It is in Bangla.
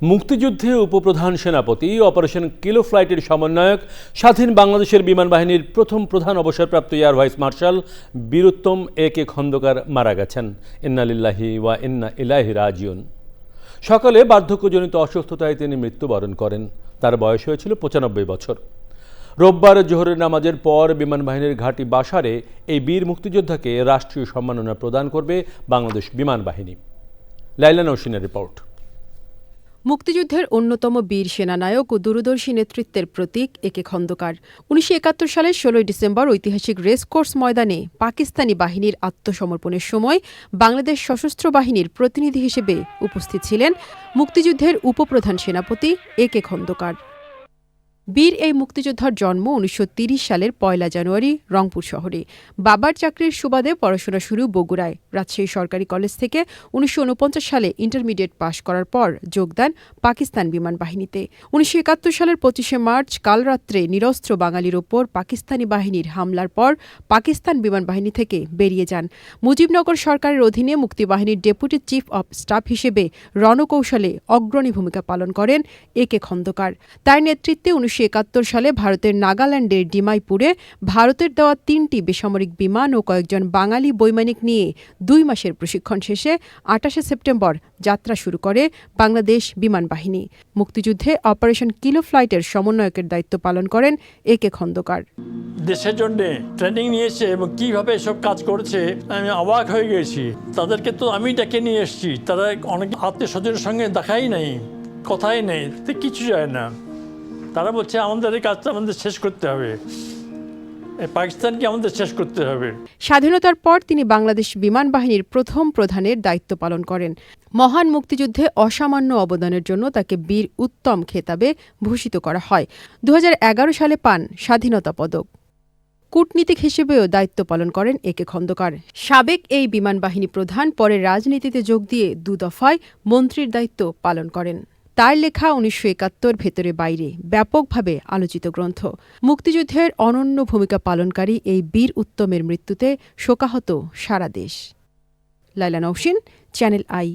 মুক্তিযুদ্ধে উপপ্রধান সেনাপতি, অপারেশন কিলো ফ্লাইটের সমন্বয়ক, স্বাধীন বাংলাদেশের বিমান বাহিনীর প্রথম প্রধান অবসরপ্রাপ্ত air vice marshal Bir Uttom A K Khandaker মারা গেছেন। ইন্না লিল্লাহি ওয়া ইন্না ইলাইহি রাজিউন। সকালে বার্ধক্যজনিত অসুস্থতায় তিনি মৃত্যুবরণ করেন। তার বয়স হয়েছিল ৯৫ বছর। রোববার জোহরের নামাজের পর বিমান বাহিনীর ঘাঁটি বাসারে এই বীর মুক্তিযোদ্ধাকে রাষ্ট্রীয় সম্মাননা প্রদান করবে বাংলাদেশ বিমান বাহিনী। লাইলা নওশিনের রিপোর্ট। মুক্তিযুদ্ধের অন্যতম বীর সেনানায়ক ও দূরদর্শী নেতৃত্বের প্রতীক এ.কে খন্দকার ১৯৭১ সালের ১৬ ডিসেম্বর ঐতিহাসিক রেসকোর্স ময়দানে পাকিস্তানি বাহিনীর আত্মসমর্পণের সময় বাংলাদেশ সশস্ত্র বাহিনীর প্রতিনিধি হিসেবে উপস্থিত ছিলেন মুক্তিযুদ্ধের উপপ্রধান সেনাপতি এ.কে খন্দকার। বীর এই মুক্তিযোদ্ধার জন্ম ১৯৩০ সালের ১ জানুয়ারি রংপুর শহরে। বাবার চাকরির সুবাদে পড়াশোনা শুরু বগুড়ায়। রাজশাহী সরকারি কলেজ থেকে ১৯৪৯ সালে ইন্টারমিডিয়েট পাশ করার পর যোগ দেন পাকিস্তান বিমান বাহিনীতে। ১৯৭১ সালের ২৫শে মার্চ কালরাত্রে নিরস্ত্র বাঙালির ওপর পাকিস্তানি বাহিনীর হামলার পর পাকিস্তান বিমান বাহিনী থেকে বেরিয়ে যান। মুজিবনগর সরকারের অধীনে মুক্তিবাহিনীর ডেপুটি চিফ অব স্টাফ হিসেবে রণকৌশলে অগ্রণী ভূমিকা পালন করেন এ.কে খন্দকার। তার নেতৃত্বে ১৯৭১ সালে ভারতের নাগাল্যান্ডের ডিমাইপুরে ভারতের দেওয়া ৩টি বেসামরিক বিমান ও কয়েকজন বাঙালি বৈমানিক নিয়ে ২ মাসের প্রশিক্ষণ শেষে ২৮শে সেপ্টেম্বর যাত্রা শুরু করে বাংলাদেশ বিমান বাহিনী। মুক্তিযুদ্ধে অপারেশন কিলো ফ্লাইটের সমন্বয়কের দায়িত্ব পালন করেন এ.কে খন্দকার। দেশের জন্য ট্রেনিং নিয়েছে এবং কিভাবে এসব কাজ করেছে আমি অবাক হয়ে গেছি। তাদেরকে তো আমি ডেকে নিয়ে এসেছি, তারা অনেক আত্মীয় স্বজনের সঙ্গে দেখাই নাই, কথাই নেই, কিছু যায় না। তারা বলছে আমাদের এই কাজটা আমাদের শেষ করতে হবে, পাকিস্তানকে আমাদের শেষ করতে হবে। স্বাধীনতার পর তিনি বাংলাদেশ বিমান বাহিনীর প্রথম প্রধানের দায়িত্ব পালন করেন। মহান মুক্তিযুদ্ধে অসামান্য অবদানের জন্য তাকে বীর উত্তম খেতাবে ভূষিত করা হয়। ২০১১ সালে পান স্বাধীনতা পদক। কূটনীতিক হিসেবেও দায়িত্ব পালন করেন এ.কে খন্দকার। সাবেক এই বিমান বাহিনী প্রধান পরে রাজনীতিতে যোগ দিয়ে ২ দফায় মন্ত্রীর দায়িত্ব পালন করেন। তার লেখা ১৯৭১ ভেতরে বাইরে ব্যাপকভাবে আলোচিত গ্রন্থ। মুক্তিযুদ্ধের অনন্য ভূমিকা পালনকারী এই বীর উত্তমের মৃত্যুতে শোকাহত সারা দেশ। লাইলা নওশিন, চ্যানেল আই।